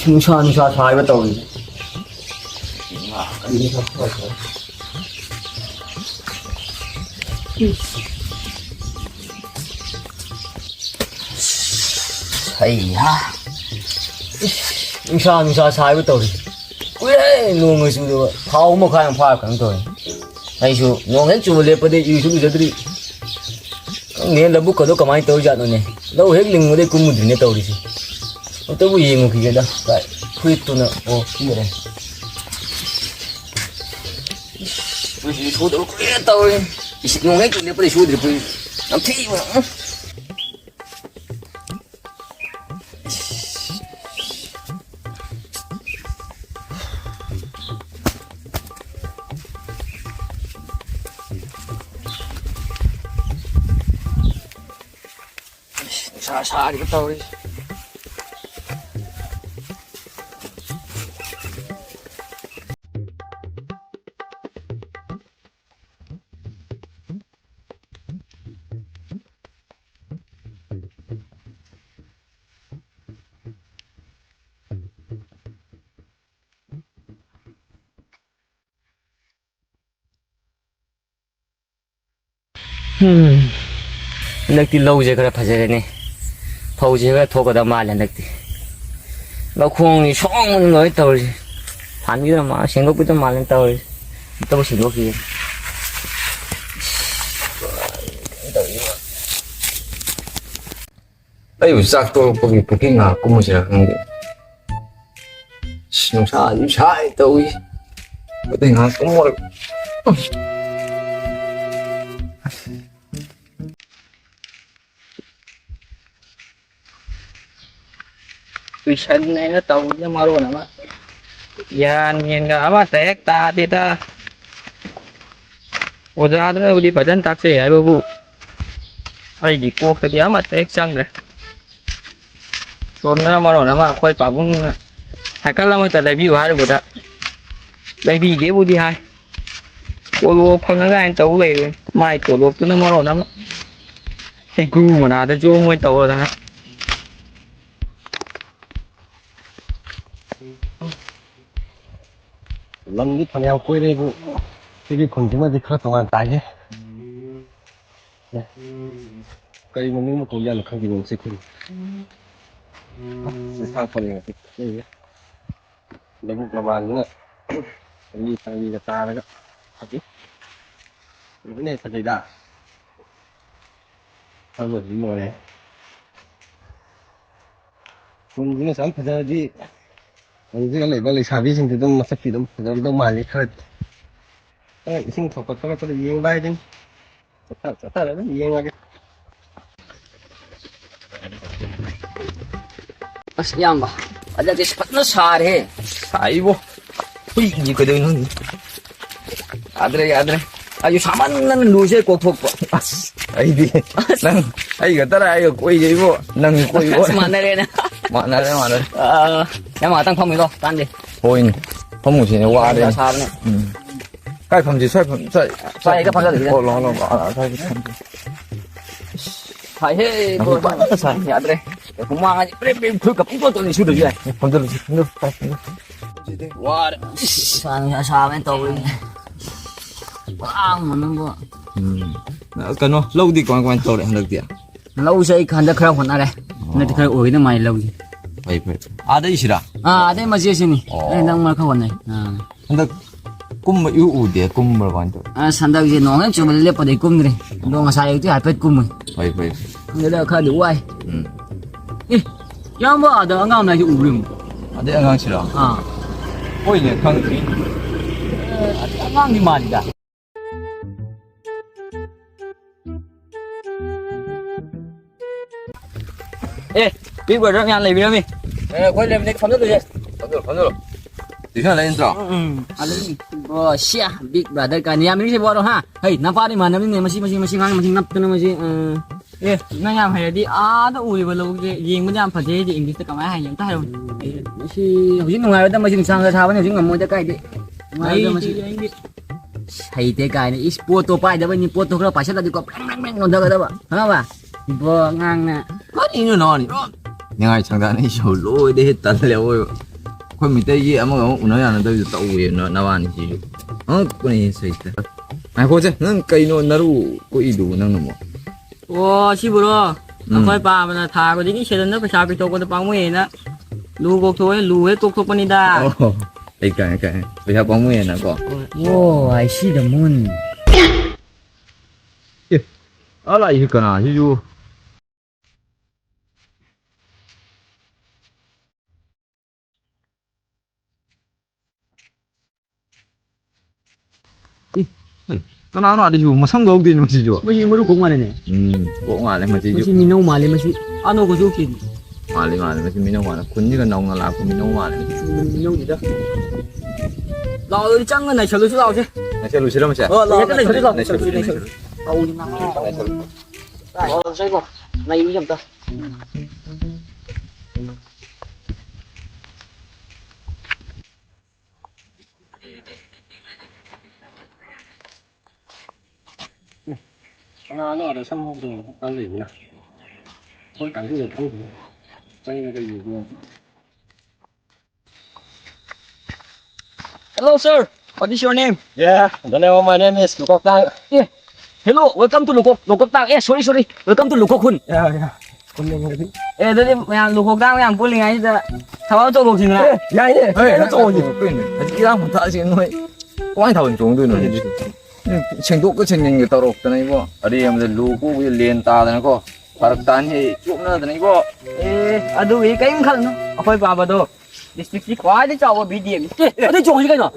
nusa sai bắt đầu hay ha nusa sai bắt đầu ui luôn người xuống được tháo một khai pha cắn rồi hay chú nó hết chú lên đây yêu chú bây giờ đi nghĩa là bút có cái máy tôi ra rồi này đâu hết linh ở đây cùng một đứa tàu đi chứ tôi bây giờ một cái đó vậy khuya tôi nè ô cái gì đây bây giờ số đâu khuya tôi nó hết chú lên đây số được bây làm thế mà xa đi bắt tàu đi nước thì lâu rồi cái phải thế này phâu chỉ cái thô cái đó mà lên được thì nó không thì xong người tàu phản như là mà xem có biết tao mà lên tàu tao chỉ có kia 아유 싹도 거기 ngà cũng một giờ không không sao như sai tôi có thể ngà cũng một tùy sân này nó tàu chứ mà luôn mà giờ nhìn cả mà tét ta thì ta ủa ra đó đi phải đến taxi ai bố ai đi cuộc thì mà tét xăng rồi còn nó mà rồi nó mà quay bảo cũng hai cái lắm tại đây view hai được đó đây vì cái bố đi hai cô không có anh tàu về mai tổ lột nó mà rồi lắm cái gu mà nào tới chỗ mới tàu rồi lầnนี้พนักคุยได้บุที่คนที่มาที่เขาทำงานตายเนี่ยก็ยังมันนึกว่าคงยันข้างที่วงสิคุณจะสร้างคนยังไงนี่แล้วประมาณนี้มีทางมีกระตาแล้วก็เอาดิไม่แน่ทันใจได้ทำแบบนี้มาเลยคุณนี่สัมผัสดีมันจะอะไรบ้างเลยชาวิสิ่งที่ต้องมาสักทีต้องมาเลยครับสิ่งถกก็ต้องยิงไปจริงถ้าอะไรต้องยิงมากัน bác yam ba ada cái spot nó xa thế sai vô ui gì cái đường nữa adre ayo saman nan lu se ko thok ai đi nang ai cái ta ai quay gì vô nang quay vô mà này nè mà này em mà tăng phong mình đâu tan đi thôi phong một chuyện qua đây sao này cái phong gì xoay cái phong ra được lo xoay cái phong phải hết thôi sai nhà đây cũng mang cái cứ cặp cũng tôi đi xuống được vậy phong được wow sao bên tôi wow mà nó cái nó lâu đi quan tàu lại được tiền lâu xây khăn đã khao còn ai đây này thì khao ủi nó mày lâu gì vậy đây gì đây mà gì xin đây đang mà khao còn này 근데 꿈을 이우우디에 꿈을 완전 산다고 이제 농은 좀 레퍼데 꿈들이 농아 사이도 할በት 꿈을 바이 내가 가 누와이 양보 너 안가면 나 우림 내 안강치라 보이네 강기 안강이 말이다 ê biết vừa đó nhanh lấy video mi quay lên đấy phóng được rồi 번으로 이거 레인저 알리 뭐 시야 빅 브라더 까니야 미리 보러 하 헤이 나파리 만나면 마시 강 마시 납트는 마시 예 나야 해야지 아다 우리 벌로 yeng ям 파제 잉글리시 까마 하 양 타요 마시 혹시 누가요 다 마시 상가 사바네 지금 뭐 다 까이데 마이 Hay cái này ít bua to pai dapat ni bua to kalau pasal tadi kau bang bang bang nonton kata apa? Kenapa? Ibu ngang na. ก็นี่นู่นนอนนี่ยังไงช่างด้านนี้โชว์โล่ได้ตันแล้วเว้ยคนมีแต่ยี่อ่ะมันก็อุ่นน้อยนั่นตัวอยู่ตัวเว้ยนาวันนี่จีคนนี้สวยแต่ไอ้พวกเจ้านั่งไก่โน่นนารูก็อีดูนั่งนู่นมั้ง Wow, si bro. Ako pa na tha ko din siya na pa sabi to ko na pang mo na. Lugok to luhe tok tok pa ni da. โอ้ไอ้ไก่ไปหาป้องมือนะก็ Oh, I see the moon. อะไรอีกกันอ่ะอยู่ตอนนั้นอ่ะดิอยู่มาสั่งกองดินมาสิจ้ะ Masih baru kau mana ni? บอกมาเลยมาสิอยู่ Masih minum malam masih. Ano ko sukin? มาเลยมาสิมีน้องมาคุณนี่ก็น้องน่ารักคุณมีน้องมาเลย Minum ni dah. Lao ơi chăng này chờ lúc lao chứ. ไม่ใช่รู้ใช่ไหมใช่ Lao cái này chờ lúc.ไม่ใช่รู้ใช่ไหม Lao đi mang. Lao sai ko. Này đi nhầm ta. nó ở trong hộp rồi ăn lỉ nè thôi cả cái gì không đây là cái gì luôn Hello sir. What is your name? yeah the name of my name is Lukok Tang Hello, welcome to Lukok Tang. Sorry. Welcome to Lukok Hun. yeah con mình cái gì Tadi yang Lukok Tang yang puling aja dah. Tahu tu luk sini lah. yeah ini เฮ้ยนั่นโอ้ยเป็นอาทิตย์ละมันท่าเสียงหน่อยก้อยเท่าจงด้วยหน่อยเชิงตุกก็เชิงยังอยู่ตลกแต่ไหนบ่อะไรมันจะลูกกูเรียนตาแต่ไหนก็ปากตาให้จุกนั่นแต่ไหนบ่ Aduh, ikan yang kan? Apa itu apa tu? District si kuat dia cawa BDM. Ada jong juga no.